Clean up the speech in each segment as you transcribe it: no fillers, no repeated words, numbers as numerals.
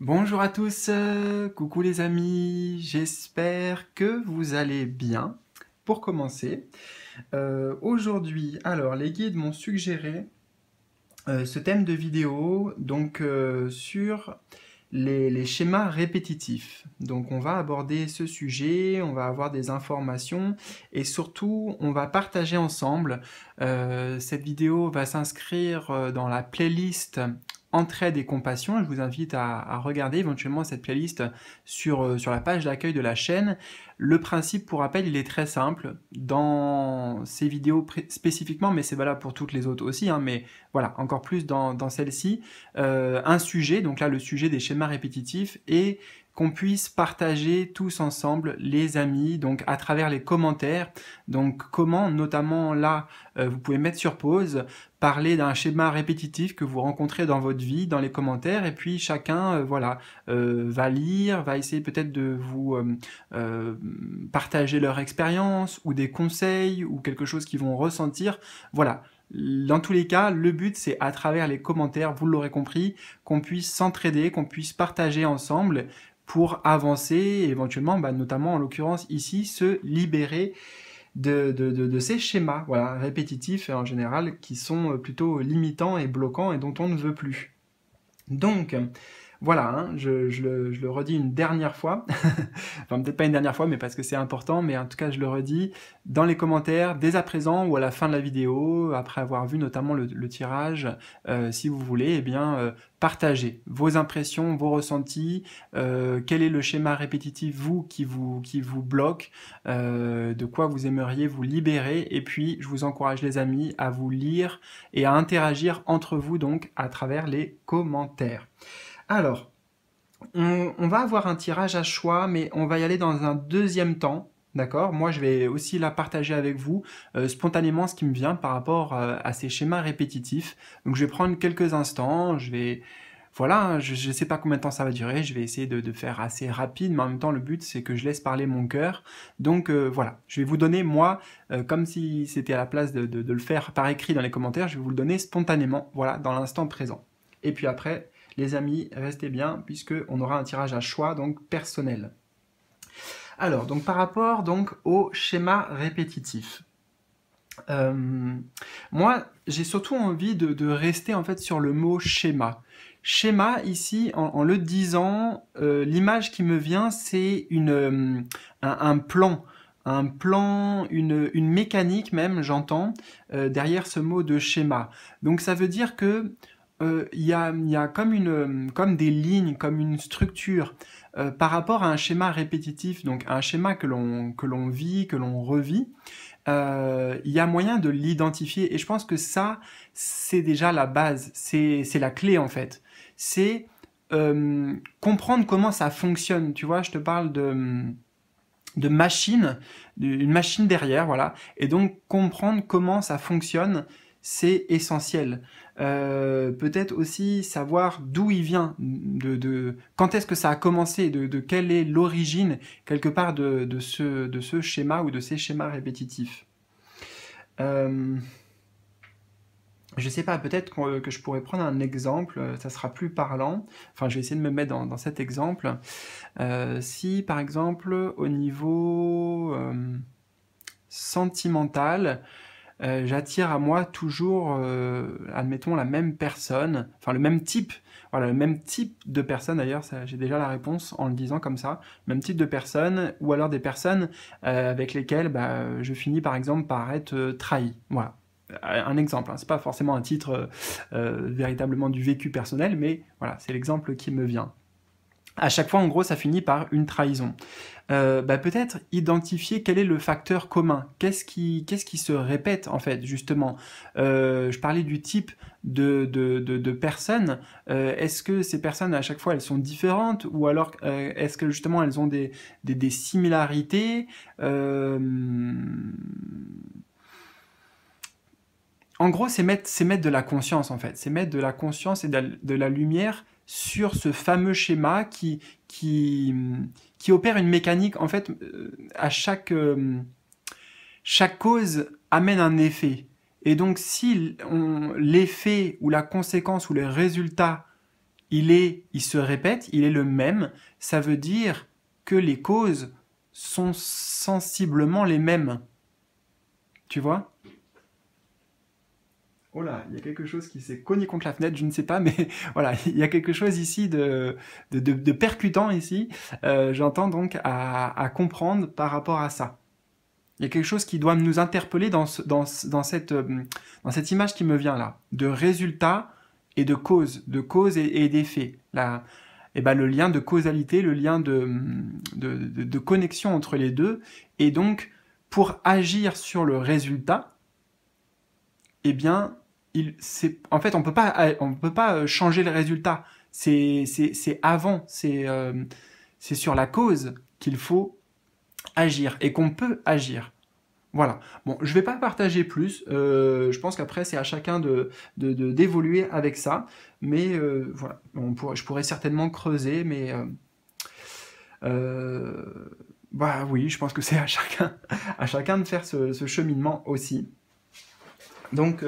Bonjour à tous, coucou les amis, j'espère que vous allez bien. Pour commencer, aujourd'hui, alors les guides m'ont suggéré ce thème de vidéo sur les schémas répétitifs. Donc on va aborder ce sujet, on va avoir des informations et surtout on va partager ensemble. Cette vidéo va s'inscrire dans la playlist Entraide et Compassion. Je vous invite à regarder éventuellement cette playlist sur la page d'accueil de la chaîne. Le principe, pour rappel, il est très simple. Dans ces vidéos spécifiquement, mais c'est valable pour toutes les autres aussi, hein, mais voilà, encore plus dans celle-ci, un sujet, donc là le sujet des schémas répétitifs, et qu'on puisse partager tous ensemble, les amis, donc à travers les commentaires. Donc comment, notamment là, vous pouvez mettre sur pause, parler d'un schéma répétitif que vous rencontrez dans votre vie, dans les commentaires, et puis chacun, va lire, va essayer peut-être de vous partager leur expérience, ou des conseils, ou quelque chose qu'ils vont ressentir. Voilà. Dans tous les cas, le but, c'est à travers les commentaires, vous l'aurez compris, qu'on puisse s'entraider, qu'on puisse partager ensemble pour avancer, et éventuellement, notamment en l'occurrence ici, se libérer de ces schémas, voilà, répétitifs en général, qui sont plutôt limitants et bloquants et dont on ne veut plus. Donc, voilà, hein, je le redis une dernière fois, enfin peut-être pas une dernière fois, mais parce que c'est important, mais en tout cas je le redis, dans les commentaires, dès à présent ou à la fin de la vidéo, après avoir vu notamment le tirage, si vous voulez, eh bien, partagez vos impressions, vos ressentis, quel est le schéma répétitif, vous, qui vous bloque, de quoi vous aimeriez vous libérer, et puis je vous encourage les amis à vous lire et à interagir entre vous donc à travers les commentaires. Alors, on va avoir un tirage à choix, mais on va y aller dans un deuxième temps. D'accord? Moi, je vais aussi la partager avec vous spontanément ce qui me vient par rapport à ces schémas répétitifs. Donc, je vais prendre quelques instants. Voilà, je ne sais pas combien de temps ça va durer. Je vais essayer de faire assez rapide, mais en même temps, le but, c'est que je laisse parler mon cœur. Donc, voilà, je vais vous donner, moi, comme si c'était à la place de le faire par écrit dans les commentaires, je vais vous le donner spontanément, voilà, dans l'instant présent. Et puis après, les amis, restez bien, puisqu'on aura un tirage à choix, donc personnel. Alors, donc par rapport donc, au schéma répétitif. Moi, j'ai surtout envie de rester en fait sur le mot schéma. Schéma, ici, en le disant, l'image qui me vient, c'est un plan. Un plan, une mécanique même, j'entends, derrière ce mot de schéma. Donc ça veut dire que il y a comme des lignes, comme une structure par rapport à un schéma répétitif, donc un schéma que l'on vit, que l'on revit. Il y a moyen de l'identifier et je pense que ça, c'est déjà la base, c'est la clé en fait. C'est comprendre comment ça fonctionne. Tu vois, je te parle de machine, une machine derrière, voilà. Et donc comprendre comment ça fonctionne, c'est essentiel. Peut-être aussi savoir d'où il vient, quand est-ce que ça a commencé, de quelle est l'origine quelque part de ce schéma ou de ces schémas répétitifs. Euh, je sais pas, peut-être que je pourrais prendre un exemple, ça sera plus parlant. Enfin, je vais essayer de me mettre dans cet exemple. Si, par exemple, au niveau sentimental, j'attire à moi toujours, admettons, la même personne, enfin le même type, voilà, le même type de personne d'ailleurs, j'ai déjà la réponse en le disant comme ça, même type de personne, ou alors des personnes avec lesquelles je finis par exemple par être trahi. Voilà. Un exemple, hein. C'est pas forcément un titre véritablement du vécu personnel, mais voilà, c'est l'exemple qui me vient. À chaque fois, en gros, ça finit par une trahison. Peut-être identifier quel est le facteur commun. Qu'est-ce qui se répète, en fait, justement. Je parlais du type de personnes. Est-ce que ces personnes, à chaque fois, elles sont différentes ou alors est-ce que, justement, elles ont des similarités En gros, c'est mettre de la conscience, en fait. C'est mettre de la conscience et de la lumière sur ce fameux schéma qui opère une mécanique. En fait, à chaque cause amène un effet. Et donc, si l'effet ou la conséquence ou les résultats il se répète, il est le même, ça veut dire que les causes sont sensiblement les mêmes. Tu vois? Oh là, il y a quelque chose qui s'est cogné contre la fenêtre, je ne sais pas, mais voilà, il y a quelque chose ici de percutant ici. J'entends donc à comprendre par rapport à ça. Il y a quelque chose qui doit nous interpeller dans cette image qui me vient là, de résultat et de cause et d'effet. Là, et ben, le lien de causalité, le lien de connexion entre les deux. Et donc, pour agir sur le résultat, eh bien, en fait, on peut pas changer le résultat. C'est avant, c'est sur la cause qu'il faut agir et qu'on peut agir. Voilà. Bon, je vais pas partager plus. Je pense qu'après, c'est à chacun d'évoluer avec ça. Mais voilà, je pourrais certainement creuser, mais bah oui, je pense que c'est à chacun de faire ce cheminement aussi. Donc,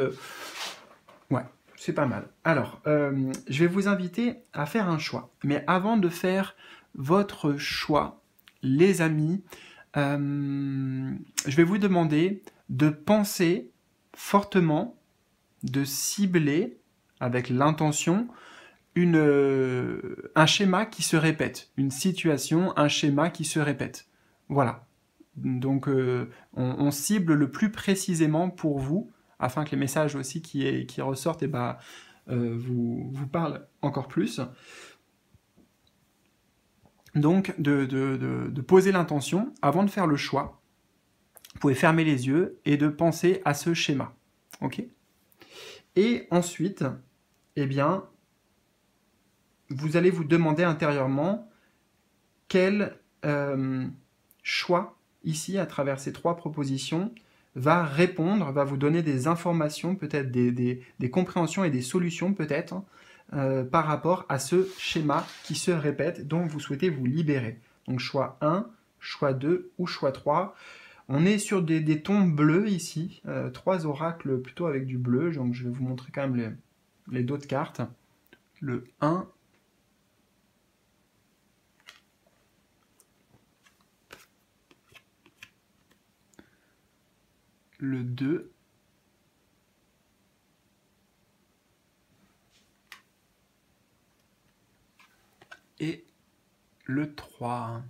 ouais, c'est pas mal. Alors, je vais vous inviter à faire un choix. Mais avant de faire votre choix, les amis, je vais vous demander de penser fortement, de cibler avec l'intention un schéma qui se répète, une situation, un schéma qui se répète. Voilà. Donc on cible le plus précisément pour vous, afin que les messages aussi qui ressortent vous parlent encore plus. Donc de poser l'intention avant de faire le choix. Vous pouvez fermer les yeux et de penser à ce schéma. Ok ? Et ensuite, eh bien, vous allez vous demander intérieurement quel choix, ici, à travers ces 3 propositions, va répondre, va vous donner des informations, peut-être des compréhensions et des solutions, peut-être, par rapport à ce schéma qui se répète, dont vous souhaitez vous libérer. Donc choix 1, choix 2 ou choix 3. On est sur des tons bleus ici, 3 oracles plutôt avec du bleu, donc je vais vous montrer quand même les d'autres cartes. Le 1, le 2, et le 3.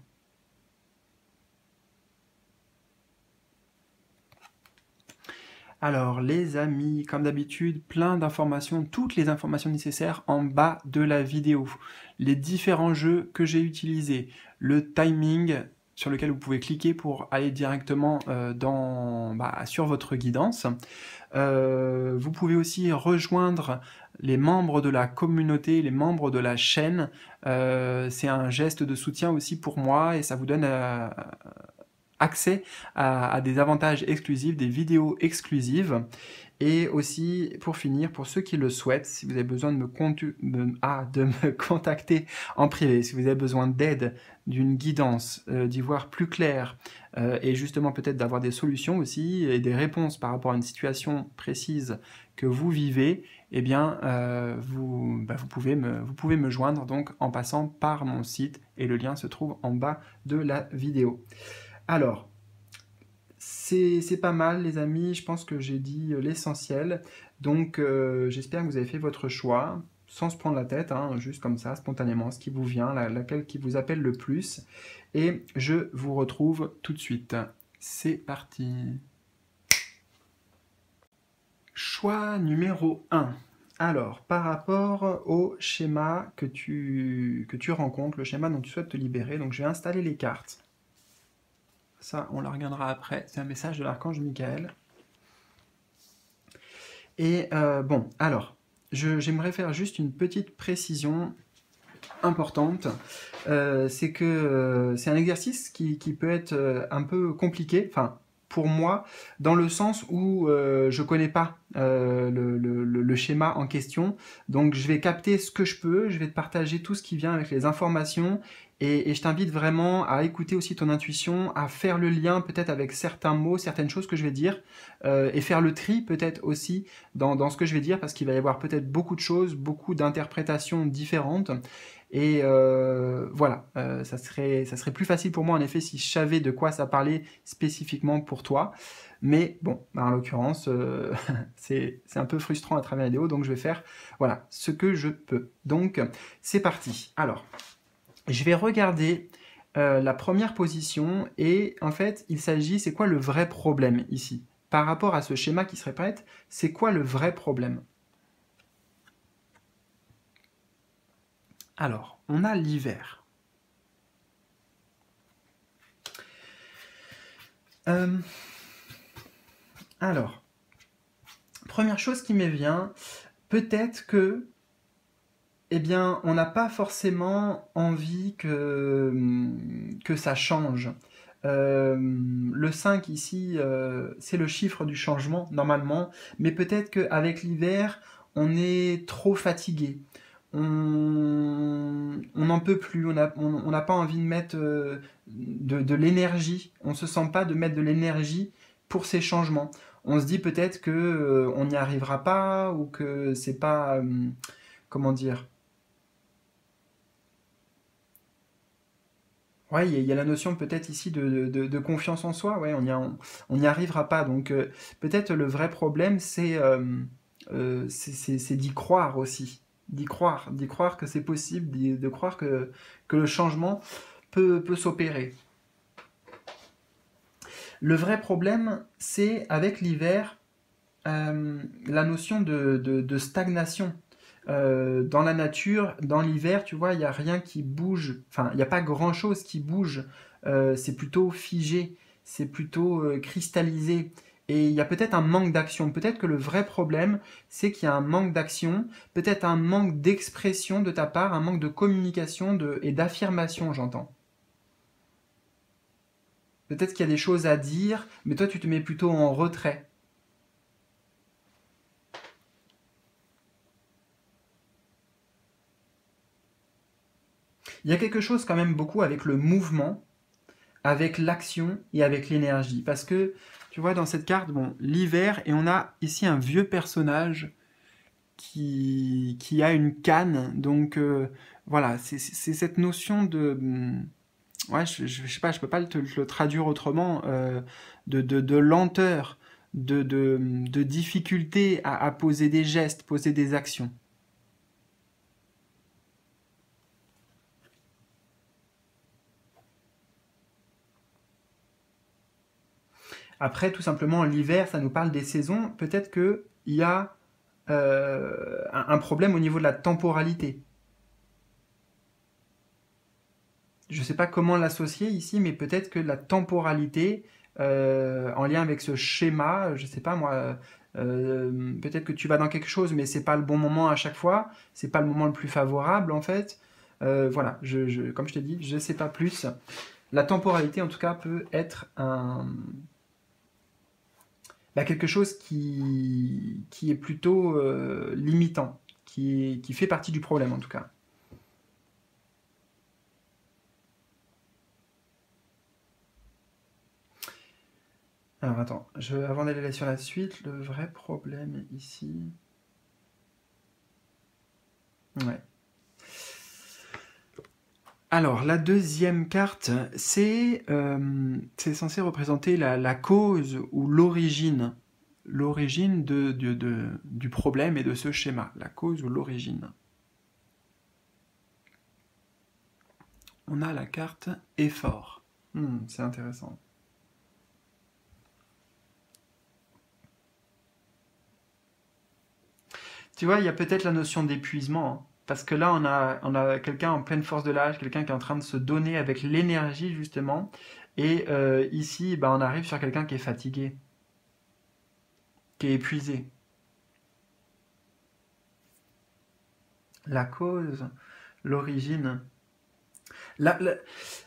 Alors les amis, comme d'habitude, plein d'informations, toutes les informations nécessaires en bas de la vidéo. Les différents jeux que j'ai utilisés, le timing sur lequel vous pouvez cliquer pour aller directement sur votre guidance. Vous pouvez aussi rejoindre les membres de la communauté, les membres de la chaîne. C'est un geste de soutien aussi pour moi et ça vous donne accès à des avantages exclusifs, des vidéos exclusives. Et aussi, pour finir, pour ceux qui le souhaitent, si vous avez besoin de me contacter en privé, si vous avez besoin d'aide, d'une guidance, d'y voir plus clair, et justement peut-être d'avoir des solutions aussi, et des réponses par rapport à une situation précise que vous vivez, eh bien, vous pouvez me joindre donc en passant par mon site, et le lien se trouve en bas de la vidéo. Alors, c'est pas mal les amis, je pense que j'ai dit l'essentiel. Donc j'espère que vous avez fait votre choix, sans se prendre la tête, hein, juste comme ça, spontanément, ce qui vous vient, laquelle qui vous appelle le plus. Et je vous retrouve tout de suite. C'est parti. Choix numéro 1. Alors, par rapport au schéma que tu rencontres, le schéma dont tu souhaites te libérer, donc je vais installer les cartes. Ça, on la regardera après. C'est un message de l'archange Michael. Et bon, alors, j'aimerais faire juste une petite précision importante. C'est que c'est un exercice qui peut être un peu compliqué, enfin, pour moi, dans le sens où je connais pas le schéma en question. Donc je vais capter ce que je peux, je vais te partager tout ce qui vient avec les informations et je t'invite vraiment à écouter aussi ton intuition, à faire le lien peut-être avec certains mots, certaines choses que je vais dire et faire le tri peut-être aussi dans ce que je vais dire parce qu'il va y avoir peut-être beaucoup de choses, beaucoup d'interprétations différentes. Et voilà, ça serait plus facile pour moi en effet si je savais de quoi ça parlait spécifiquement pour toi. Mais bon, bah, en l'occurrence, c'est un peu frustrant à travers la vidéo, donc je vais faire voilà, ce que je peux. Donc, c'est parti. Alors, je vais regarder la première position et en fait, il s'agit, c'est quoi le vrai problème ici? Par rapport à ce schéma qui se répète, c'est quoi le vrai problème? Alors, on a l'hiver. Euh, alors, première chose qui me vient, peut-être que eh bien, on n'a pas forcément envie que ça change. Le 5 ici, c'est le chiffre du changement normalement, mais peut-être qu'avec l'hiver, on est trop fatigué. On n'en peut plus, on n'a pas envie de mettre de l'énergie, on ne se sent pas de mettre de l'énergie pour ces changements. On se dit peut-être que on n'y arrivera pas ou que c'est pas, comment dire, ouais, il y a la notion peut-être ici de confiance en soi, ouais, on n'y arrivera pas. Donc peut-être le vrai problème, c'est d'y croire aussi, d'y croire que c'est possible, de croire que le changement peut s'opérer. Le vrai problème, c'est avec l'hiver, la notion de stagnation. Dans la nature, dans l'hiver, tu vois, il n'y a rien qui bouge, enfin, il n'y a pas grand-chose qui bouge, c'est plutôt figé, c'est plutôt cristallisé. Et il y a peut-être un manque d'action. Peut-être que le vrai problème, c'est qu'il y a un manque d'action, peut-être un manque d'expression de ta part, un manque de communication et d'affirmation, j'entends. Peut-être qu'il y a des choses à dire, mais toi, tu te mets plutôt en retrait. Il y a quelque chose quand même beaucoup avec le mouvement, avec l'action et avec l'énergie. Parce que, tu vois, dans cette carte, bon, l'hiver, et on a ici un vieux personnage qui a une canne. Donc, voilà, c'est cette notion de... Ouais, je sais pas, je peux pas le traduire autrement, de lenteur, de difficulté à poser des gestes, poser des actions. Après, tout simplement, l'hiver, ça nous parle des saisons. Peut-être qu'il y a un problème au niveau de la temporalité. Je ne sais pas comment l'associer ici, mais peut-être que la temporalité, en lien avec ce schéma, je ne sais pas moi, peut-être que tu vas dans quelque chose, mais c'est pas le bon moment à chaque fois, c'est pas le moment le plus favorable en fait. Voilà, comme je t'ai dit, je ne sais pas plus. La temporalité, en tout cas, peut être quelque chose qui est plutôt limitant, qui fait partie du problème en tout cas. Alors attends, avant d'aller sur la suite, le vrai problème ici... Ouais. Alors, la deuxième carte, c'est censé représenter la cause ou l'origine. L'origine du problème et de ce schéma. La cause ou l'origine. On a la carte effort. C'est intéressant. Tu vois, il y a peut-être la notion d'épuisement, hein. Parce que là, on a quelqu'un en pleine force de l'âge, quelqu'un qui est en train de se donner avec l'énergie, justement. Et ici, bah, on arrive sur quelqu'un qui est fatigué, qui est épuisé. La cause, l'origine. La- la-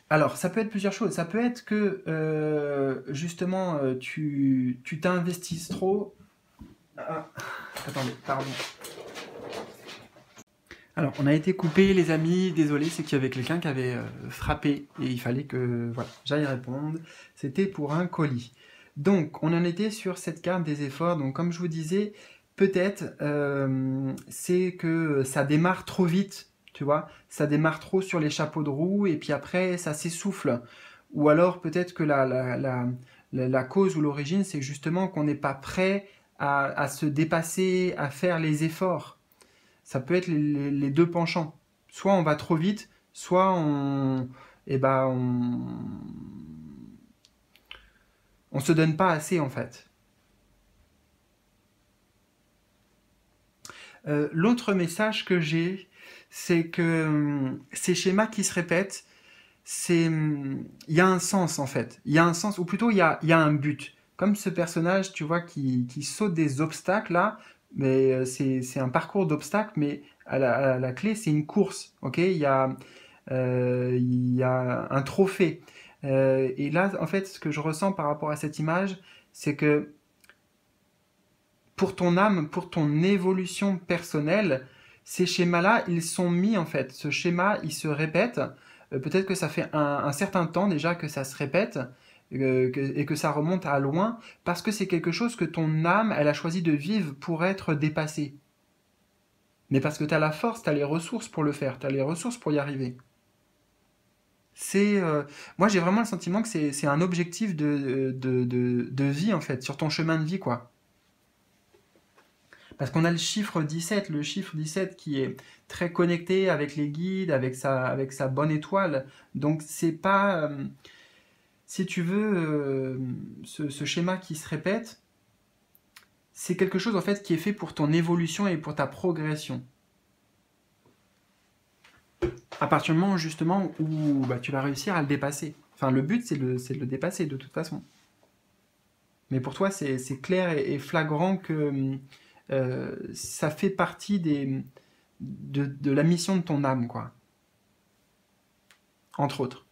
Alors, ça peut être plusieurs choses. Ça peut être que, justement, tu t'investisses trop Ah, attendez, pardon. Alors, on a été coupé, les amis. Désolé, c'est qu'il y avait quelqu'un qui avait frappé et il fallait que voilà, j'aille répondre. C'était pour un colis. Donc, on en était sur cette carte des efforts. Donc, comme je vous disais, peut-être c'est que ça démarre trop vite, tu vois. Ça démarre trop sur les chapeaux de roue et puis après, ça s'essouffle. Ou alors, peut-être que la cause ou l'origine, c'est justement qu'on n'est pas prêt à se dépasser, à faire les efforts. Ça peut être les deux penchants. Soit on va trop vite, soit eh ben, on se donne pas assez en fait. L'autre message que j'ai, c'est que ces schémas qui se répètent, il y a un sens en fait. Il y a un sens, ou plutôt il y a un but. Comme ce personnage, tu vois, qui saute des obstacles là, mais c'est un parcours d'obstacles, mais à la clé, c'est une course. Ok, il y a un trophée. Et là, en fait, ce que je ressens par rapport à cette image, c'est que pour ton âme, pour ton évolution personnelle, ces schémas-là, ils sont mis en fait. Ce schéma, il se répète. Peut-être que ça fait un certain temps déjà que ça se répète et que ça remonte à loin parce que c'est quelque chose que ton âme, elle a choisi de vivre pour être dépassée. Mais parce que tu as la force, tu as les ressources pour le faire, tu as les ressources pour y arriver. C'est, moi, j'ai vraiment le sentiment que c'est un objectif de vie en fait, sur ton chemin de vie quoi. Parce qu'on a le chiffre 17 qui est très connecté avec les guides, avec sa bonne étoile. Donc c'est pas, si tu veux, ce schéma qui se répète, c'est quelque chose en fait qui est fait pour ton évolution et pour ta progression. À partir du moment justement où bah, tu vas réussir à le dépasser. Enfin, le but c'est de le dépasser de toute façon. Mais pour toi, c'est clair et flagrant que ça fait partie de la mission de ton âme, quoi. Entre autres.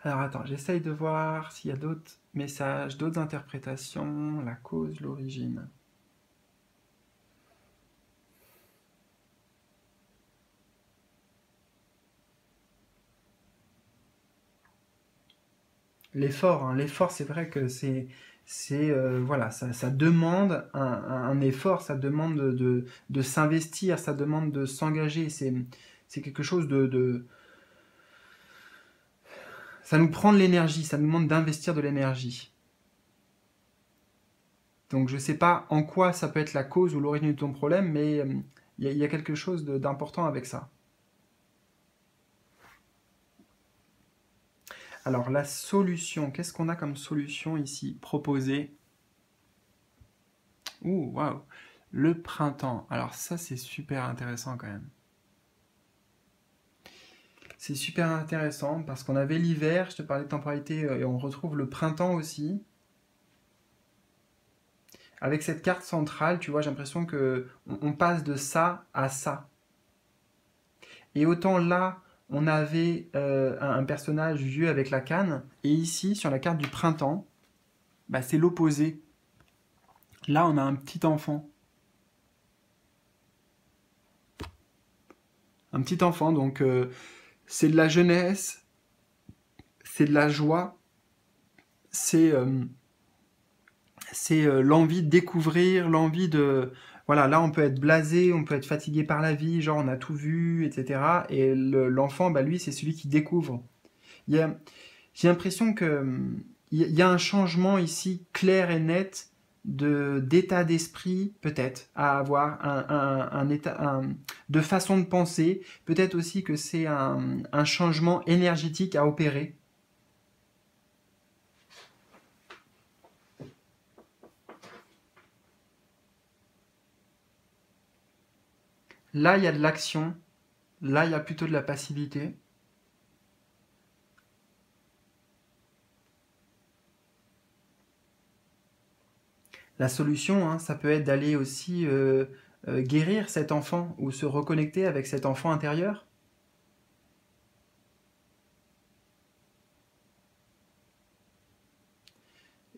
Alors attends, j'essaye de voir s'il y a d'autres messages, d'autres interprétations, la cause, l'origine. L'effort, hein, l'effort, c'est vrai que voilà, ça demande un effort, ça demande de s'investir, ça demande de s'engager. C'est quelque chose ça nous prend de l'énergie, ça nous demande d'investir de l'énergie. Donc je ne sais pas en quoi ça peut être la cause ou l'origine de ton problème, mais il y a quelque chose d'important avec ça. Alors la solution, qu'est-ce qu'on a comme solution ici proposée? Ouh, waouh! Le printemps. Alors ça c'est super intéressant quand même. C'est super intéressant parce qu'on avait l'hiver, je te parlais de temporalité, et on retrouve le printemps aussi. Avec cette carte centrale, tu vois, j'ai l'impression que on passe de ça à ça. Et autant là, on avait un personnage vieux avec la canne, et ici, sur la carte du printemps, bah, c'est l'opposé. Là, on a un petit enfant. Un petit enfant, donc c'est de la jeunesse, c'est de la joie, c'est l'envie de découvrir, l'envie de... Voilà, là on peut être blasé, on peut être fatigué par la vie, genre on a tout vu, etc. Et l'enfant, bah, lui, c'est celui qui découvre. Il y a, j'ai l'impression que il y a un changement ici clair et net d'état d'esprit, peut-être, à avoir un état, de façon de penser. Peut-être aussi que c'est un changement énergétique à opérer. Là, il y a de l'action. Là, il y a plutôt de la passivité. La solution, hein, ça peut être d'aller aussi guérir cet enfant ou se reconnecter avec cet enfant intérieur.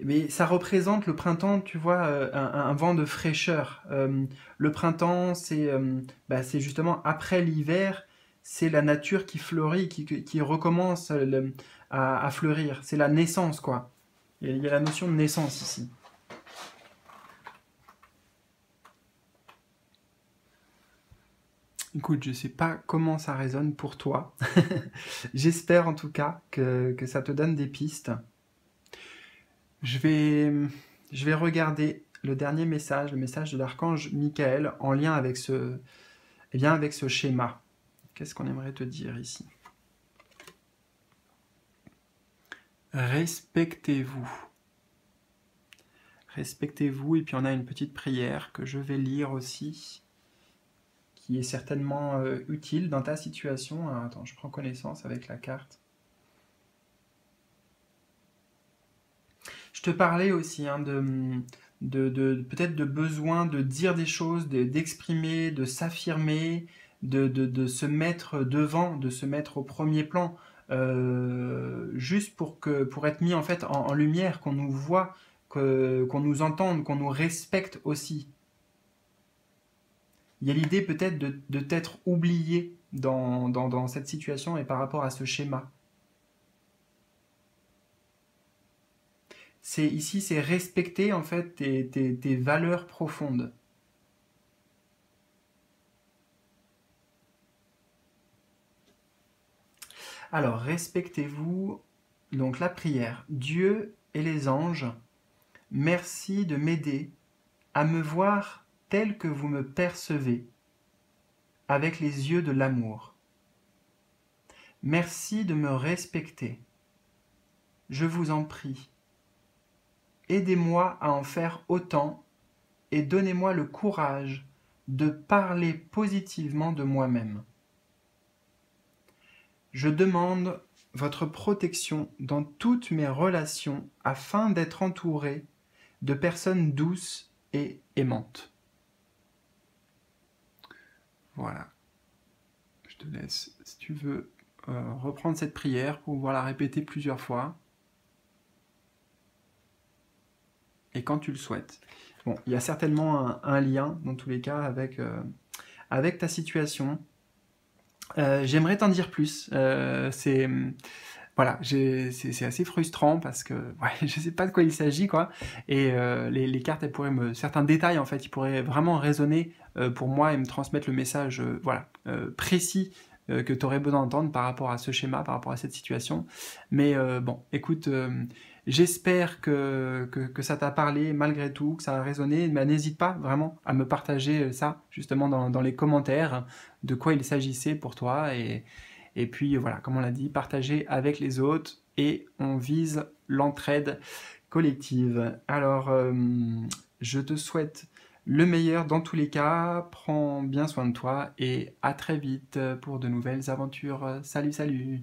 Mais ça représente le printemps, tu vois, un vent de fraîcheur. Le printemps, c'est justement après l'hiver, c'est la nature qui fleurit, qui recommence à fleurir. C'est la naissance, quoi. Il y a la notion de naissance ici. Écoute, je sais pas comment ça résonne pour toi. J'espère en tout cas que ça te donne des pistes. Je vais, je vais regarder le dernier message, le message de l'archange Michael, en lien avec eh bien avec ce schéma. Qu'est-ce qu'on aimerait te dire ici? Respectez-vous. Respectez-vous, et puis on a une petite prière que je vais lire aussi, qui est certainement utile dans ta situation. Alors, attends, je prends connaissance avec la carte. Je te parlais aussi peut-être de besoin de dire des choses, d'exprimer, de s'affirmer, de se mettre devant, de se mettre au premier plan, juste pour être mis en fait en lumière, qu'on nous voit, qu'on nous entende, qu'on nous respecte aussi. Il y a l'idée peut-être de t'être oublié dans cette situation et par rapport à ce schéma. Ici, c'est respecter en fait tes valeurs profondes. Alors, respectez-vous. Donc la prière. Dieu et les anges, merci de m'aider à me voir tel que vous me percevez, avec les yeux de l'amour. Merci de me respecter. Je vous en prie. Aidez-moi à en faire autant et donnez-moi le courage de parler positivement de moi-même. Je demande votre protection dans toutes mes relations afin d'être entouré de personnes douces et aimantes. Voilà. Je te laisse, si tu veux, reprendre cette prière pour pouvoir la répéter plusieurs fois. Et quand tu le souhaites. Bon, il y a certainement un lien, dans tous les cas, avec ta situation. J'aimerais t'en dire plus. Voilà, c'est assez frustrant parce que ouais, je sais pas de quoi il s'agit, quoi. Et les cartes, elles pourraient certains détails, en fait, ils pourraient vraiment résonner pour moi et me transmettre le message voilà, précis que tu aurais besoin d'entendre par rapport à ce schéma, par rapport à cette situation. Mais bon, écoute, j'espère que ça t'a parlé malgré tout, que ça a résonné. Mais n'hésite pas vraiment à me partager ça, justement, dans les commentaires, de quoi il s'agissait pour toi. Et puis voilà, comme on l'a dit, partager avec les autres et on vise l'entraide collective. Alors, je te souhaite le meilleur dans tous les cas, prends bien soin de toi et à très vite pour de nouvelles aventures. Salut, salut!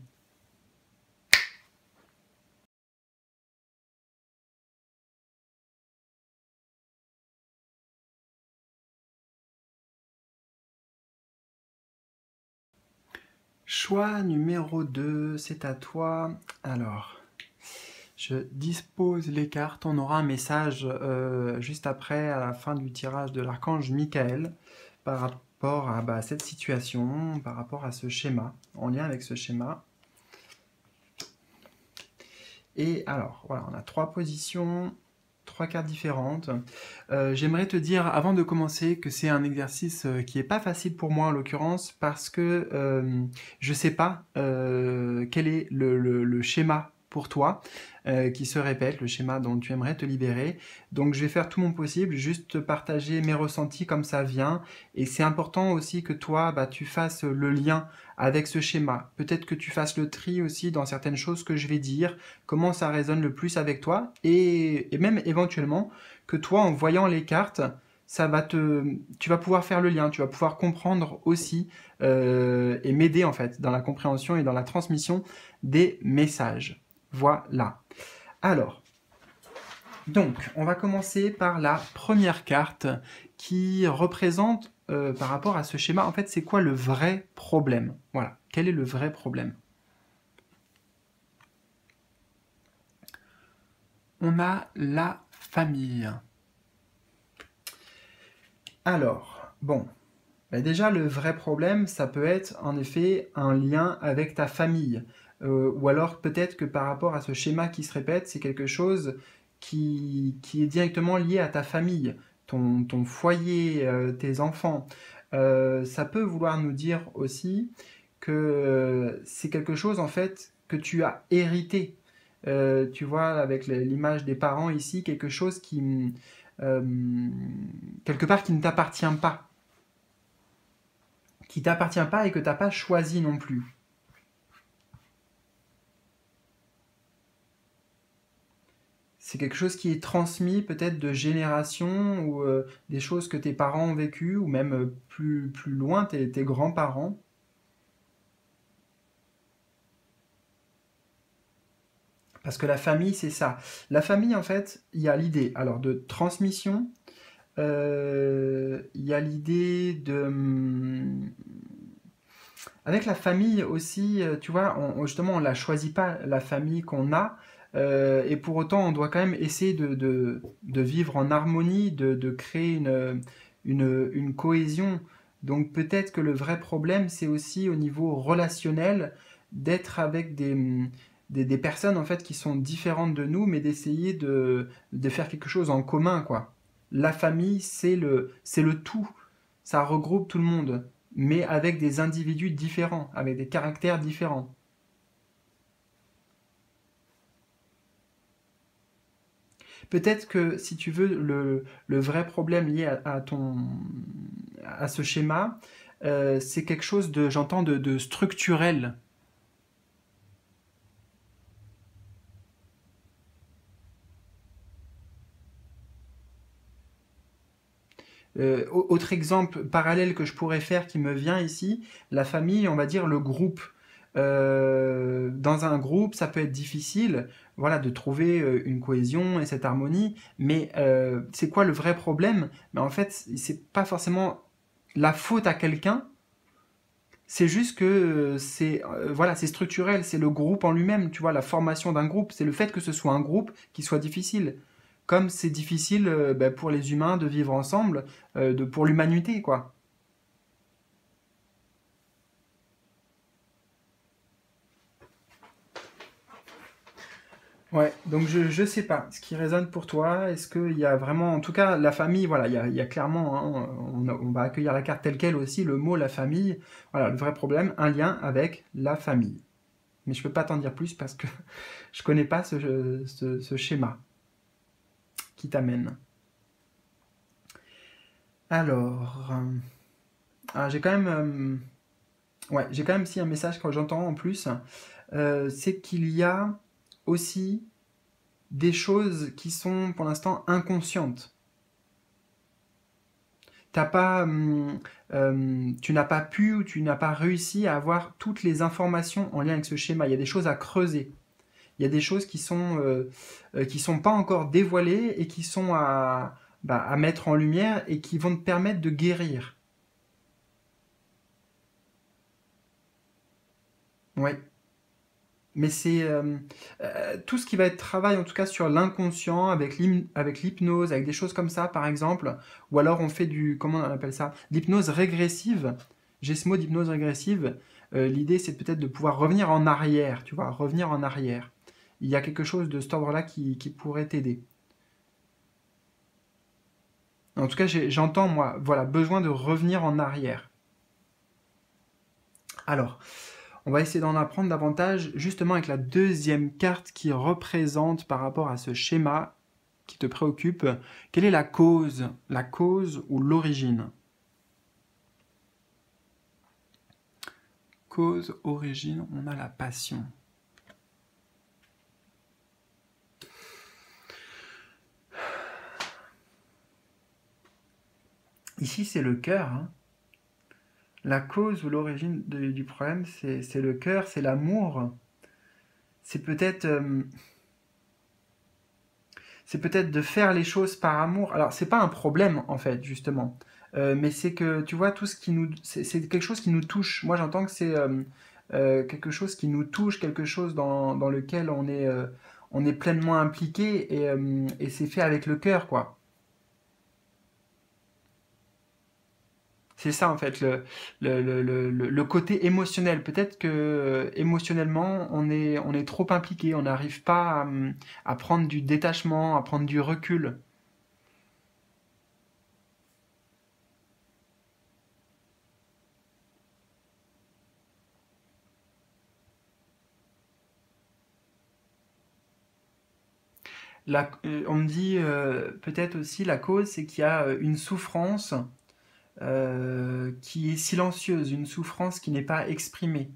Choix numéro 2, c'est à toi. Alors, je dispose les cartes. On aura un message juste après, à la fin du tirage de l'archange Michael, par rapport à cette situation, par rapport à ce schéma, en lien avec ce schéma. Et alors, voilà, on a 3 positions, 3 cartes différentes. J'aimerais te dire, avant de commencer, que c'est un exercice qui n'est pas facile pour moi, en l'occurrence, parce que je ne sais pas quel est le schéma pour toi qui se répète, le schéma dont tu aimerais te libérer. Donc je vais faire tout mon possible, juste te partager mes ressentis comme ça vient. Et c'est important aussi que toi, tu fasses le lien avec ce schéma. Peut-être que tu fasses le tri aussi dans certaines choses que je vais dire, comment ça résonne le plus avec toi, et même éventuellement que toi, en voyant les cartes, tu vas pouvoir faire le lien, tu vas pouvoir comprendre aussi et m'aider en fait dans la compréhension et dans la transmission des messages. Voilà. Alors, donc, on va commencer par la première carte qui représente, par rapport à ce schéma, en fait, c'est quoi le vrai problème? Voilà, quel est le vrai problème? on a la famille. Alors, bon, ben déjà le vrai problème, ça peut être en effet un lien avec ta famille. Ou alors peut-être que par rapport à ce schéma qui se répète, c'est quelque chose qui est directement lié à ta famille, ton foyer, tes enfants. Ça peut vouloir nous dire aussi que c'est quelque chose en fait que tu as hérité. Tu vois, avec l'image des parents ici, quelque chose euh, quelque part qui t'appartient pas et que t'as pas choisi non plus. C'est quelque chose qui est transmis peut-être de génération ou des choses que tes parents ont vécues ou même plus loin tes grands-parents. Parce que la famille, c'est ça. La famille, en fait, il y a l'idée alors de transmission, il y a l'idée de... Avec la famille aussi, tu vois, justement, on ne la choisit pas, la famille qu'on a, et pour autant, on doit quand même essayer de vivre en harmonie, de créer une cohésion. Donc peut-être que le vrai problème, c'est aussi au niveau relationnel, d'être avec des personnes en fait qui sont différentes de nous, mais d'essayer de faire quelque chose en commun, quoi. La famille, c'est le tout. Ça regroupe tout le monde, mais avec des individus différents, avec des caractères différents. Peut-être que si tu veux, le vrai problème lié à ce schéma, c'est quelque chose de, j'entends, de structurel. Autre exemple parallèle que je pourrais faire qui me vient ici, la famille, on va dire le groupe. Dans un groupe, ça peut être difficile, voilà, de trouver une cohésion et cette harmonie. Mais c'est quoi le vrai problème? Mais en fait, c'est pas forcément la faute à quelqu'un. C'est juste que voilà, c'est structurel, c'est le groupe en lui-même, tu vois, la formation d'un groupe, c'est le fait que ce soit un groupe qui soit difficile. Comme c'est difficile ben, pour les humains de vivre ensemble, pour l'humanité, quoi. Ouais, donc je sais pas ce qui résonne pour toi. Est-ce qu'il y a vraiment, en tout cas, la famille, voilà, il y a clairement, hein, on va accueillir la carte telle quelle aussi, le mot la famille. Voilà, le vrai problème, un lien avec la famille. Mais je peux pas t'en dire plus parce que je connais pas ce schéma qui t'amène. Alors, j'ai quand même, ouais, j'ai quand même si un message que j'entends en plus, c'est qu'il y a aussi des choses qui sont pour l'instant inconscientes. Tu n'as pas pu ou tu n'as pas réussi à avoir toutes les informations en lien avec ce schéma. Il y a des choses à creuser. Il y a des choses qui sont pas encore dévoilées et qui sont à mettre en lumière et qui vont te permettre de guérir. Ouais. Mais c'est tout ce qui va être travail, en tout cas sur l'inconscient, avec l'hypnose, avec des choses comme ça, par exemple. Ou alors on fait comment on appelle ça? L'hypnose régressive. J'ai ce mot d'hypnose régressive. L'idée, c'est peut-être de pouvoir revenir en arrière, tu vois, revenir en arrière. Il y a quelque chose de cet ordre-là qui pourrait t'aider. En tout cas, j'entends, moi, voilà, besoin de revenir en arrière. Alors, on va essayer d'en apprendre davantage justement avec la deuxième carte qui représente par rapport à ce schéma qui te préoccupe. Quelle est la cause? La cause ou l'origine? Cause, origine, on a la passion. Ici, c'est le cœur, hein. La cause ou l'origine du problème, c'est le cœur, c'est l'amour. C'est peut-être c'est peut-être de faire les choses par amour. Alors, c'est pas un problème, en fait, justement. Mais c'est que, tu vois, tout ce qui nous... C'est quelque chose qui nous touche. Moi, j'entends que c'est quelque chose qui nous touche, quelque chose dans lequel on est pleinement impliqué et c'est fait avec le cœur, quoi. C'est ça en fait le côté émotionnel. Peut-être que émotionnellement on est trop impliqué, on n'arrive pas à prendre du détachement, à prendre du recul. On me dit peut-être aussi la cause, c'est qu'il y a une souffrance qui est silencieuse, une souffrance qui n'est pas exprimée.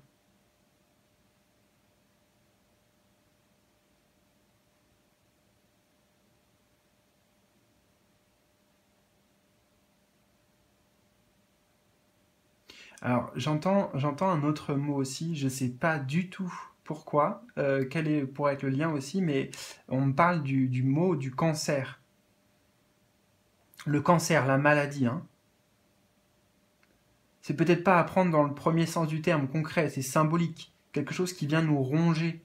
Alors, j'entends un autre mot aussi, je ne sais pas du tout pourquoi, quel est, pourrait être le lien aussi, mais on me parle du mot du cancer. Le cancer, la maladie, hein. C'est peut-être pas à prendre dans le premier sens du terme concret, c'est symbolique, quelque chose qui vient nous ronger.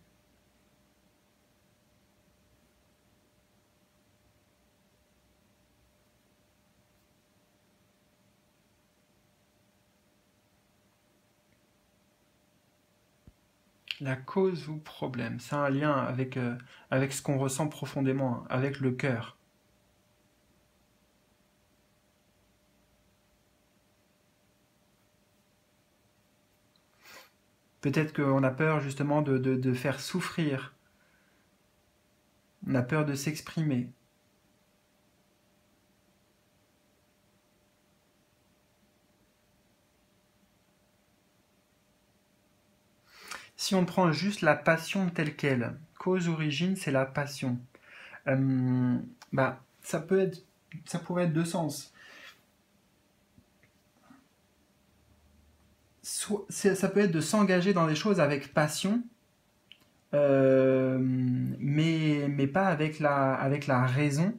La cause ou problème, c'est un lien avec ce qu'on ressent profondément, hein, avec le cœur. Peut-être qu'on a peur justement de faire souffrir, on a peur de s'exprimer. Si on prend juste la passion telle qu'elle, cause origine, c'est la passion. Euh, bah, ça pourrait être deux sens. Ça peut être de s'engager dans des choses avec passion, mais pas avec la raison,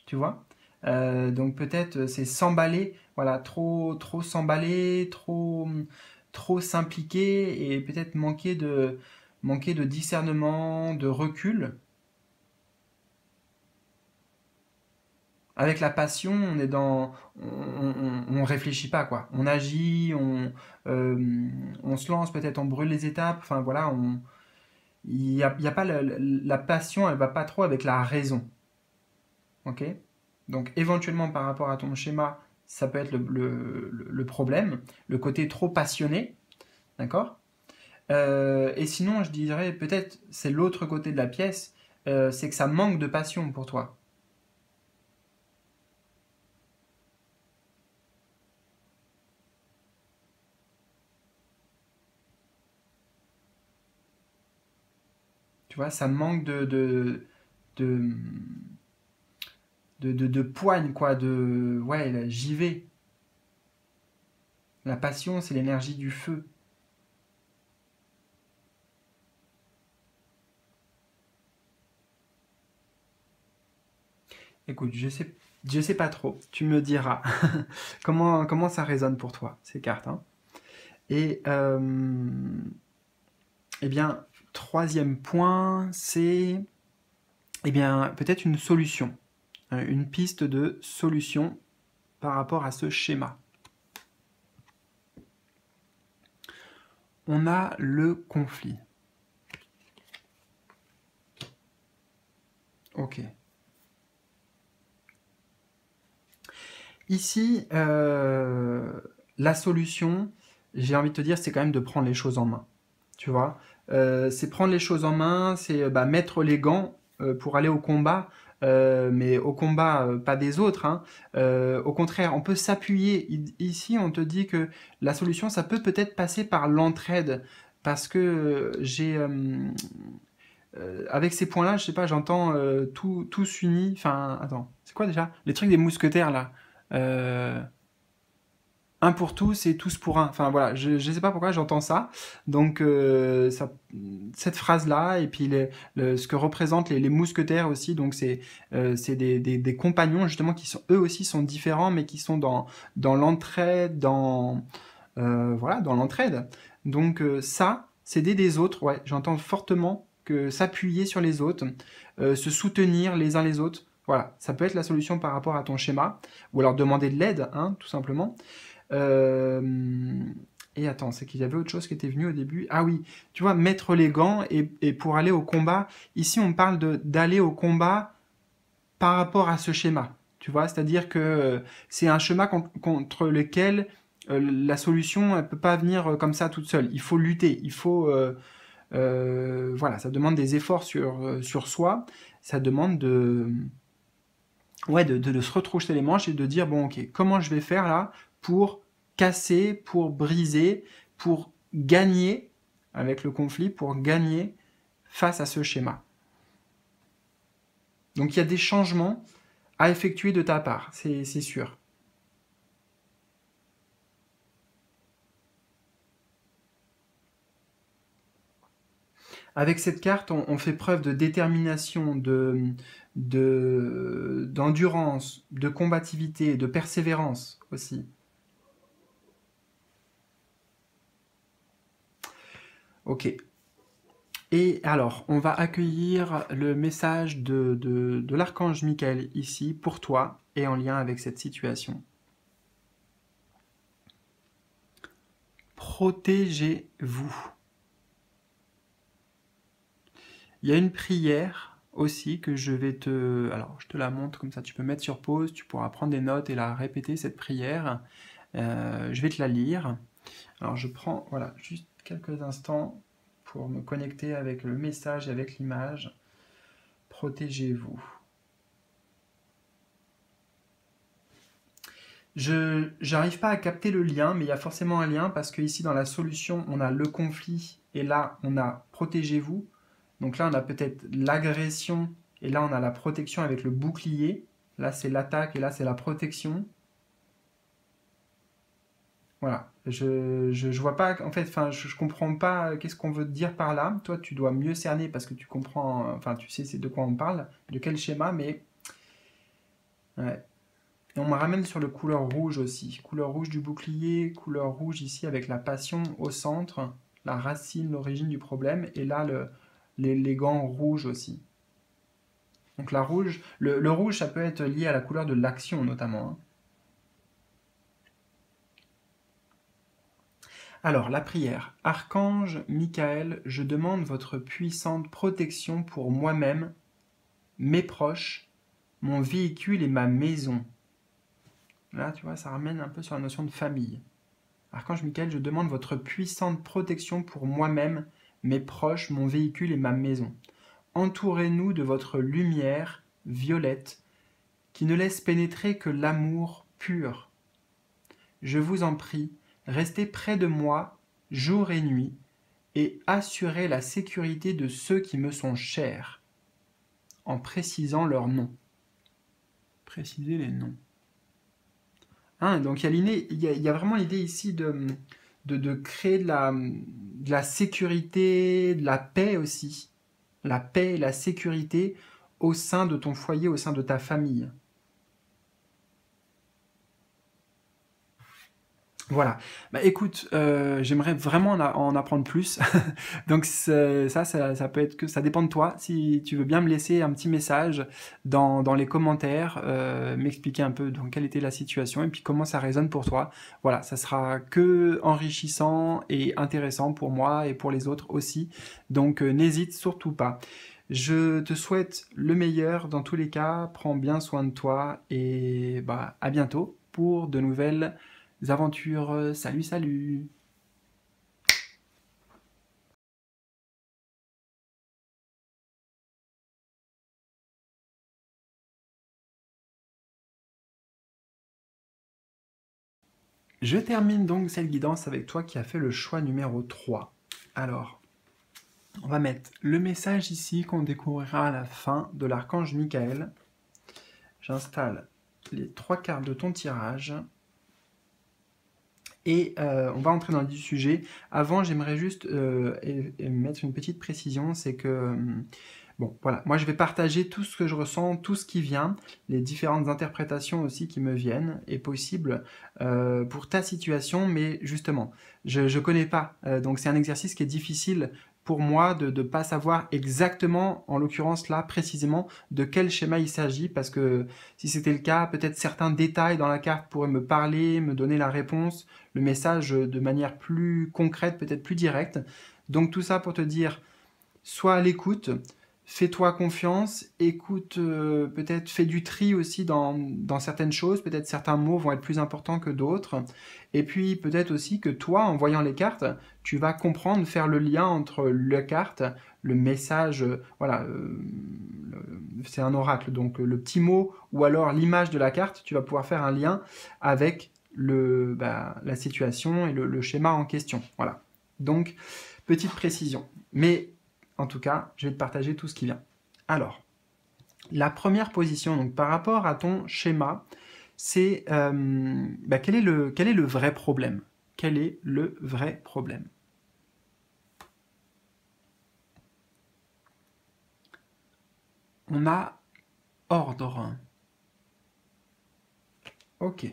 tu vois. Donc peut-être c'est s'emballer, voilà, trop s'emballer, trop s'impliquer et peut-être manquer de discernement, de recul. Avec la passion, on réfléchit pas quoi. On agit, on se lance, peut-être on brûle les étapes. Enfin voilà, il y a pas la passion, elle va pas trop avec la raison, ok. Donc éventuellement par rapport à ton schéma, ça peut être le problème, le côté trop passionné, d'accord. Et sinon, je dirais peut-être c'est l'autre côté de la pièce, c'est que ça manque de passion pour toi. Tu vois, ça manque de, de poigne, quoi, ouais, j'y vais. La passion, c'est l'énergie du feu. Écoute, je sais pas trop. Tu me diras comment ça résonne pour toi, ces cartes, hein. Et, eh bien, troisième point, c'est eh bien, peut-être une solution, une piste de solution par rapport à ce schéma. On a le conflit. Ok. Ici, la solution, j'ai envie de te dire, c'est quand même de prendre les choses en main. Tu vois, c'est prendre les choses en main, c'est bah, mettre les gants pour aller au combat, mais au combat pas des autres, hein. Au contraire, on peut s'appuyer. Ici, on te dit que la solution, ça peut peut-être passer par l'entraide, parce que avec ces points-là, je sais pas, j'entends tous unis. Enfin, attends, c'est quoi déjà? Les trucs des mousquetaires là. Euh, un pour tous et tous pour un. Enfin voilà, je ne sais pas pourquoi j'entends ça. Donc cette phrase-là, et puis ce que représentent les mousquetaires aussi, donc c'est des compagnons justement qui sont eux aussi sont différents, mais qui sont dans l'entraide, voilà, dans l'entraide. Donc ça, s'aider des autres, ouais, j'entends fortement que s'appuyer sur les autres, se soutenir les uns les autres. Voilà, ça peut être la solution par rapport à ton schéma, ou alors demander de l'aide, hein, tout simplement. Et attends, c'est qu'il y avait autre chose qui était venu au début. Ah oui, tu vois, mettre les gants et pour aller au combat. Ici, on parle d'aller au combat par rapport à ce schéma. Tu vois, c'est-à-dire que c'est un schéma contre lequel la solution ne peut pas venir comme ça toute seule. Il faut lutter, il faut... voilà, ça demande des efforts sur soi, ça demande ouais, de se retrousser les manches et de dire, bon, ok, comment je vais faire là pour casser, pour briser, pour gagner avec le conflit, pour gagner face à ce schéma. Donc il y a des changements à effectuer de ta part, c'est sûr. Avec cette carte, on fait preuve de détermination, d'endurance, de combativité, de persévérance aussi. Ok. Et alors, on va accueillir le message de l'archange Michael ici pour toi et en lien avec cette situation. Protégez-vous. Il y a une prière aussi que je vais te... Alors, je te la montre comme ça, tu peux mettre sur pause, tu pourras prendre des notes et la répéter, cette prière. Je vais te la lire. Alors, je prends, voilà, juste quelques instants pour me connecter avec le message et avec l'image. Protégez-vous. Je n'arrive pas à capter le lien, mais il y a forcément un lien parce que ici dans la solution, on a le conflit et là, on a protégez-vous. Donc là, on a peut-être l'agression et là, on a la protection avec le bouclier. Là, c'est l'attaque et là, c'est la protection. Voilà, je vois pas, en fait, enfin, je comprends pas qu'est-ce qu'on veut te dire par là. Toi, tu dois mieux cerner parce que tu comprends, enfin, tu sais c'est de quoi on parle, de quel schéma, mais ouais. Et on me ramène sur le couleur rouge aussi. Couleur rouge du bouclier, couleur rouge ici avec la passion au centre, la racine, l'origine du problème, et là, les gants rouges aussi. Donc la rouge, le rouge, ça peut être lié à la couleur de l'action notamment, hein. Alors, la prière. Archange Michael, je demande votre puissante protection pour moi-même, mes proches, mon véhicule et ma maison. Là, tu vois, ça ramène un peu sur la notion de famille. Archange Michael, je demande votre puissante protection pour moi-même, mes proches, mon véhicule et ma maison. Entourez-nous de votre lumière violette qui ne laisse pénétrer que l'amour pur. Je vous en prie, restez près de moi jour et nuit et assurez la sécurité de ceux qui me sont chers en précisant leurs noms. Précisez les noms. Hein, donc il y a vraiment l'idée ici de créer de la sécurité, de la paix aussi. La paix et la sécurité au sein de ton foyer, au sein de ta famille. Voilà. Bah écoute, j'aimerais vraiment en apprendre plus. Donc ça peut être que ça dépend de toi. Si tu veux bien me laisser un petit message dans les commentaires, m'expliquer un peu donc quelle était la situation et puis comment ça résonne pour toi. Voilà, ça sera que enrichissant et intéressant pour moi et pour les autres aussi. Donc n'hésite surtout pas. Je te souhaite le meilleur dans tous les cas. Prends bien soin de toi et bah à bientôt pour de nouvelles aventures. Salut, salut! Je termine donc cette guidance avec toi qui a fait le choix numéro 3. Alors, on va mettre le message ici qu'on découvrira à la fin de l'archange Michael. J'installe les 3 cartes de ton tirage. Et on va entrer dans le sujet. Avant, j'aimerais juste mettre une petite précision, c'est que, bon, voilà, moi je vais partager tout ce que je ressens, tout ce qui vient, les différentes interprétations aussi qui me viennent, est possible pour ta situation, mais justement, je ne connais pas, donc c'est un exercice qui est difficile pour moi de ne pas savoir exactement, en l'occurrence là précisément, de quel schéma il s'agit, parce que si c'était le cas, peut-être certains détails dans la carte pourraient me parler, me donner la réponse, le message de manière plus concrète, peut-être plus directe. Donc tout ça pour te dire, sois à l'écoute, fais-toi confiance, écoute, peut-être fais du tri aussi dans certaines choses, peut-être certains mots vont être plus importants que d'autres, et puis peut-être aussi que toi, en voyant les cartes, tu vas comprendre, faire le lien entre la carte, le message, voilà, c'est un oracle, donc le petit mot ou alors l'image de la carte, tu vas pouvoir faire un lien avec la situation et le schéma en question. Voilà. Donc, petite précision. Mais en tout cas, je vais te partager tout ce qui vient. Alors, la première position, donc par rapport à ton schéma, c'est quel est le vrai problème? Quel est le vrai problème? On a ordre. Ok.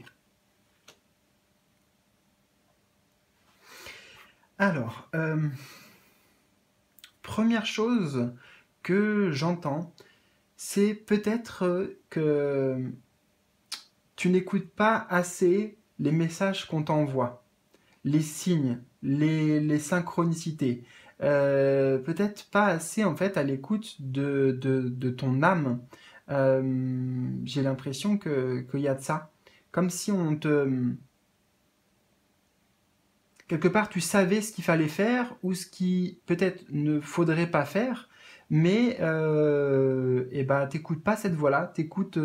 Alors, première chose que j'entends, c'est peut-être que tu n'écoutes pas assez les messages qu'on t'envoie, les signes, les synchronicités. Peut-être pas assez en fait à l'écoute de ton âme. J'ai l'impression qu'il y a de ça. Comme si on te... Quelque part, tu savais ce qu'il fallait faire ou ce qui peut-être ne faudrait pas faire, mais t'écoutes pas cette voix-là, t'écoutes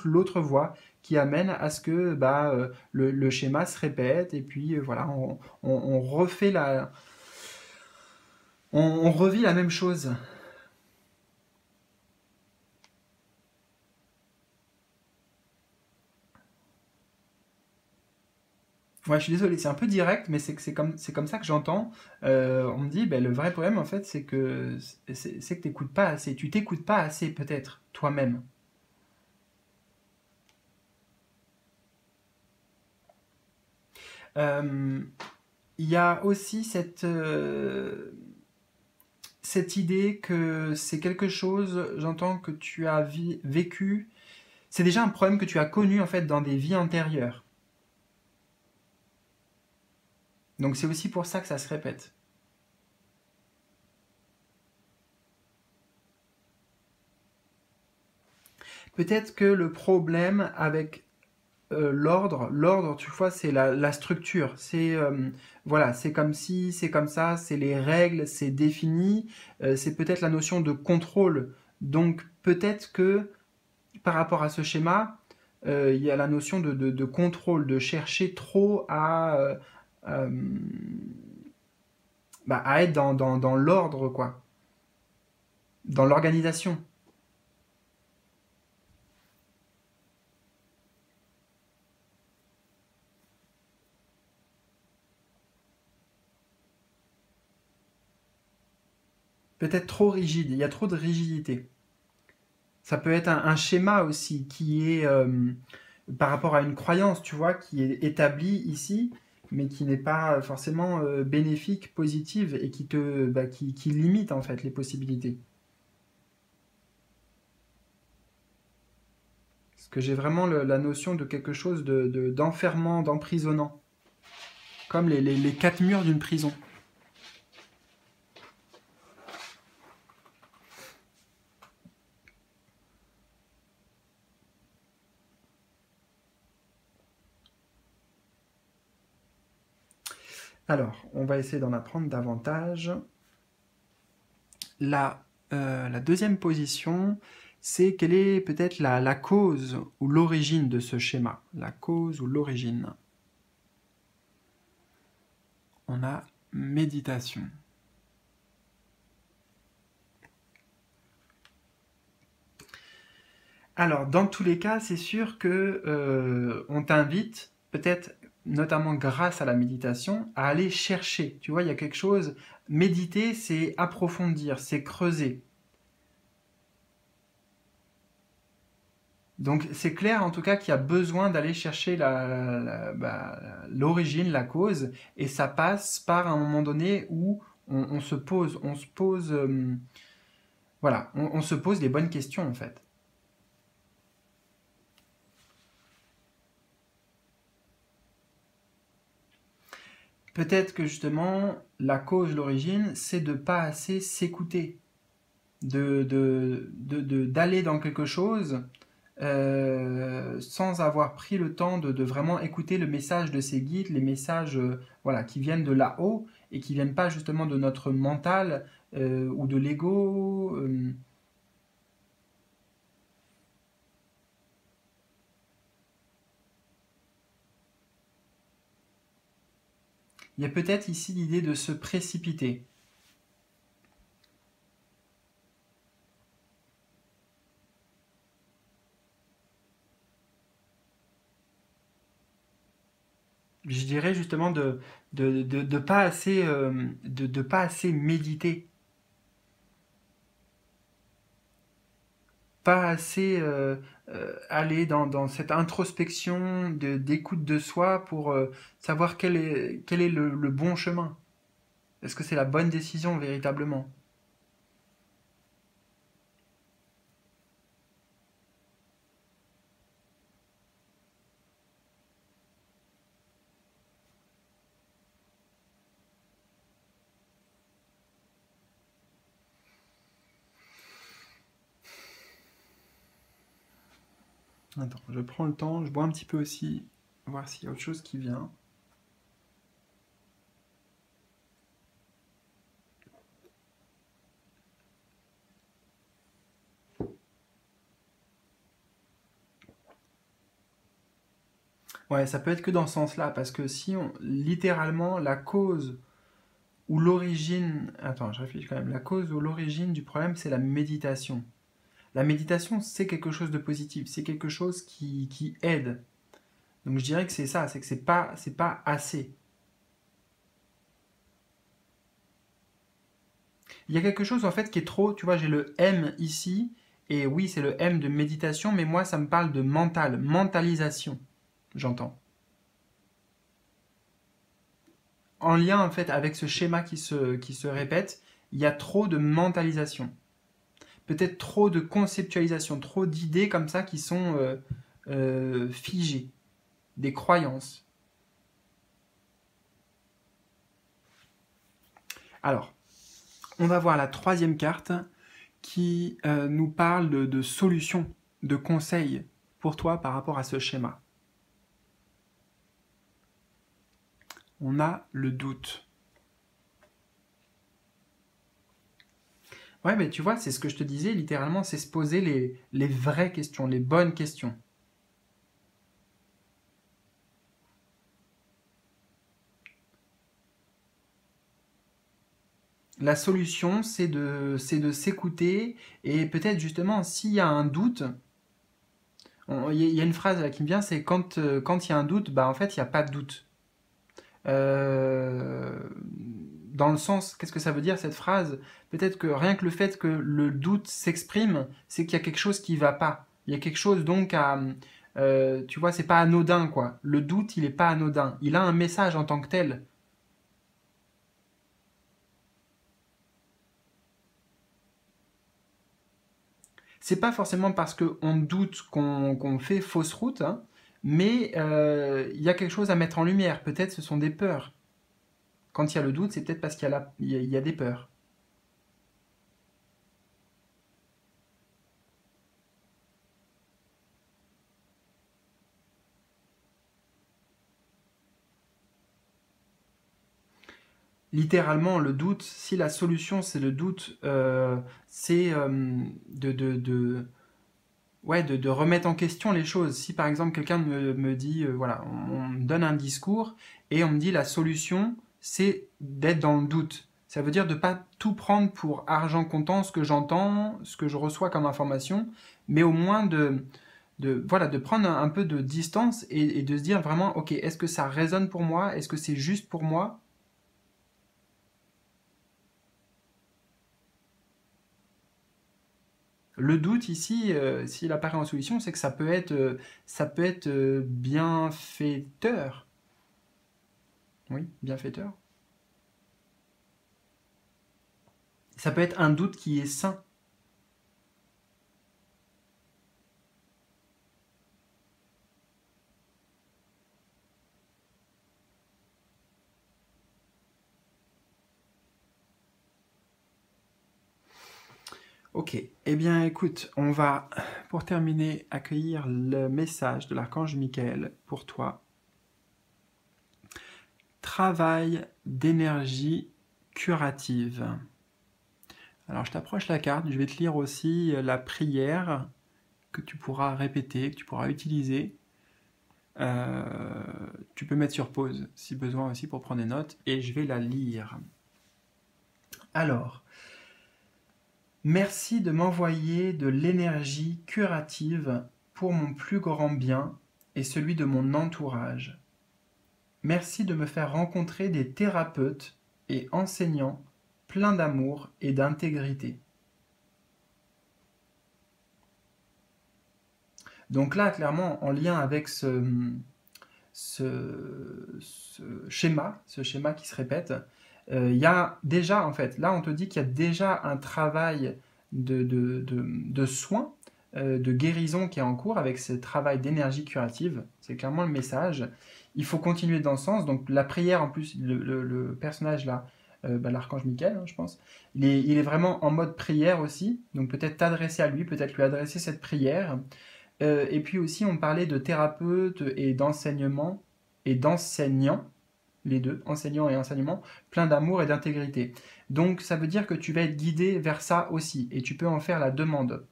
l'autre voix qui amène à ce que le schéma se répète et puis voilà, on refait on revit la même chose. Ouais, je suis désolé, c'est un peu direct, mais c'est comme ça que j'entends. On me dit, ben, le vrai problème, en fait, c'est que t'écoutes pas assez. Tu t'écoutes pas assez, peut-être, toi-même. Euh, Il y a aussi cette idée que c'est quelque chose, j'entends que tu as vécu. C'est déjà un problème que tu as connu, en fait, dans des vies antérieures. Donc c'est aussi pour ça que ça se répète. Peut-être que le problème avec l'ordre, tu vois, c'est la structure. C'est voilà, c'est comme si, c'est comme ça, c'est les règles, c'est défini. C'est peut-être la notion de contrôle. Donc peut-être que par rapport à ce schéma, il y a la notion de contrôle, de chercher trop euh, à être dans l'ordre, quoi, dans l'organisation. Peut-être trop rigide, il y a trop de rigidité. Ça peut être un schéma aussi qui est par rapport à une croyance, tu vois, qui est établie ici, mais qui n'est pas forcément bénéfique, positive et qui limite en fait les possibilités. Parce que j'ai vraiment la notion de quelque chose d'enfermant, d'emprisonnant, comme les quatre murs d'une prison. Alors, on va essayer d'en apprendre davantage. La deuxième position, c'est quelle est peut-être la cause ou l'origine de ce schéma. La cause ou l'origine. On a méditation. Alors, dans tous les cas, c'est sûr que on t'invite, peut-être notamment grâce à la méditation, à aller chercher. Tu vois, il y a quelque chose. Méditer, c'est approfondir, c'est creuser. Donc, c'est clair en tout cas qu'il y a besoin d'aller chercher l'origine, la cause, et ça passe par un moment donné où On se pose, voilà, on se pose les bonnes questions en fait. Peut-être que justement, la cause, l'origine, c'est de pas assez s'écouter, d'aller dans quelque chose sans avoir pris le temps de vraiment écouter le message de ces guides, les messages voilà, qui viennent de là-haut et qui viennent pas justement de notre mental ou de l'ego. Il y a peut-être ici l'idée de se précipiter. Je dirais justement de pas assez, de pas assez méditer, pas assez aller dans cette introspection d'écoute de soi pour savoir quel est le bon chemin. Est-ce que c'est la bonne décision véritablement? Attends, je prends le temps, je bois un petit peu aussi, voir s'il y a autre chose qui vient. Ouais, ça peut être que dans ce sens-là, parce que si on, littéralement, la cause ou l'origine, attends, je réfléchis quand même, la cause ou l'origine du problème, c'est la méditation. La méditation, c'est quelque chose de positif, c'est quelque chose qui aide. Donc je dirais que c'est ça, c'est que c'est pas assez. Il y a quelque chose en fait qui est trop, tu vois, j'ai le M ici, et oui, c'est le M de méditation, mais moi ça me parle de mental, mentalisation, j'entends. En lien en fait avec ce schéma qui se répète, il y a trop de mentalisation. Peut-être trop de conceptualisation, trop d'idées comme ça qui sont figées, des croyances. Alors, on va voir la troisième carte qui nous parle de solutions, de conseils pour toi par rapport à ce schéma. On a le doute. Ouais, mais tu vois, c'est ce que je te disais, littéralement, c'est se poser les vraies questions, les bonnes questions. La solution, c'est de s'écouter et peut-être justement, s'il y a un doute, il y a une phrase là qui me vient, c'est quand il y a un doute, bah en fait, il n'y a pas de doute. Euh, dans le sens, qu'est-ce que ça veut dire cette phrase? Peut-être que rien que le fait que le doute s'exprime, c'est qu'il y a quelque chose qui va pas. Il y a quelque chose donc à, tu vois, c'est pas anodin quoi. Le doute, il est pas anodin. Il a un message en tant que tel. C'est pas forcément parce qu'on doute qu'on fait fausse route, hein, mais il y a quelque chose à mettre en lumière. Peut-être ce sont des peurs. Quand il y a le doute, c'est peut-être parce qu'il y a, il y a des peurs. Littéralement, le doute, si la solution c'est le doute, c'est ouais, de remettre en question les choses. Si par exemple quelqu'un me dit, voilà, on me donne un discours et on me dit la solution c'est d'être dans le doute. Ça veut dire de ne pas tout prendre pour argent comptant ce que j'entends, ce que je reçois comme information, mais au moins voilà, de prendre un peu de distance et de se dire vraiment, ok, est-ce que ça résonne pour moi? Est-ce que c'est juste pour moi? Le doute ici, s'il apparaît en solution, c'est que ça peut être bienfaiteur. Oui, bienfaiteur. Ça peut être un doute qui est sain. Ok, eh bien écoute, on va, pour terminer, accueillir le message de l'archange Michael pour toi. Travail d'énergie curative. Alors je t'approche la carte, je vais te lire aussi la prière que tu pourras répéter, que tu pourras utiliser. Tu peux mettre sur pause si besoin aussi pour prendre des notes, et je vais la lire. Alors, merci de m'envoyer de l'énergie curative pour mon plus grand bien et celui de mon entourage. Merci de me faire rencontrer des thérapeutes et enseignants pleins d'amour et d'intégrité. Donc là, clairement, en lien avec ce schéma qui se répète, il y a déjà, en fait, là on te dit qu'il y a déjà un travail de soins, de guérison qui est en cours avec ce travail d'énergie curative. C'est clairement le message. Il faut continuer dans ce sens. Donc la prière, en plus, le personnage là, l'archange Michael, je pense, il est vraiment en mode prière aussi. Donc peut-être t'adresser à lui, peut-être lui adresser cette prière. Et puis aussi, on parlait de thérapeute et d'enseignement et d'enseignants, les deux, enseignants et enseignement, plein d'amour et d'intégrité. Donc ça veut dire que tu vas être guidé vers ça aussi, et tu peux en faire la demande.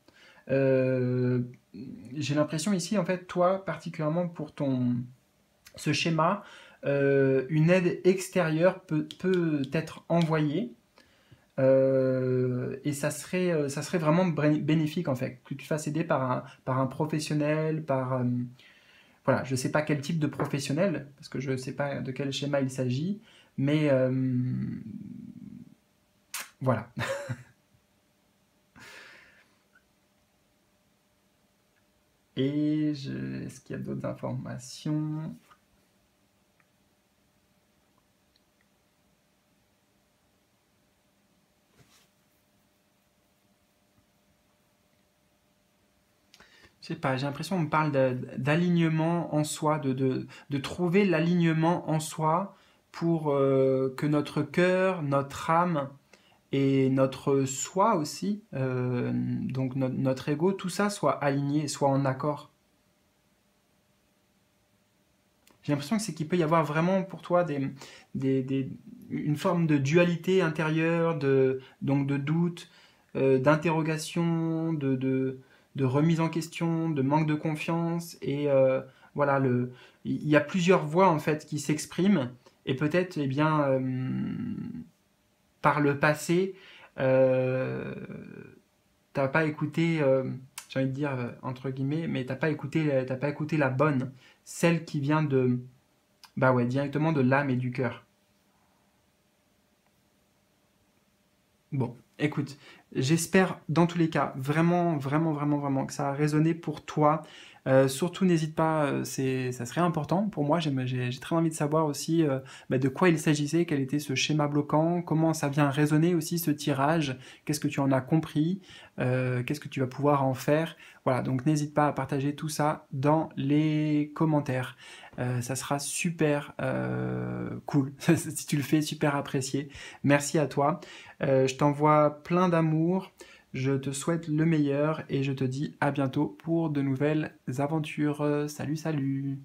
J'ai l'impression ici, en fait, toi, particulièrement pour ce schéma, une aide extérieure peut être envoyée, et ça serait vraiment bénéfique, en fait, que tu fasses aider par un professionnel, voilà, je ne sais pas quel type de professionnel, parce que je ne sais pas de quel schéma il s'agit, mais voilà. Et est-ce qu'il y a d'autres informations? Je sais pas, j'ai l'impression qu'on me parle d'alignement en soi, de trouver l'alignement en soi pour que notre cœur, notre âme et notre soi aussi, donc notre ego, tout ça soit aligné, soit en accord. J'ai l'impression que c'est qu'il peut y avoir vraiment pour toi une forme de dualité intérieure, donc de doute, d'interrogation, de remise en question, de manque de confiance. Et voilà, il y a plusieurs voix en fait qui s'expriment. Et peut-être, eh bien, par le passé, t'as pas écouté, j'ai envie de dire entre guillemets, mais t'as pas écouté la bonne, celle qui vient bah ouais, directement de l'âme et du cœur. Bon, écoute, j'espère dans tous les cas, vraiment, vraiment, vraiment, vraiment, que ça a résonné pour toi. Surtout, n'hésite pas, ça serait important pour moi. J'ai très envie de savoir aussi bah, de quoi il s'agissait, quel était ce schéma bloquant, comment ça vient résonner aussi ce tirage, qu'est-ce que tu en as compris, qu'est-ce que tu vas pouvoir en faire. Voilà, donc n'hésite pas à partager tout ça dans les commentaires. Ça sera super cool si tu le fais, super apprécié. Merci à toi. Je t'envoie plein d'amour. Je te souhaite le meilleur et je te dis à bientôt pour de nouvelles aventures. Salut, salut!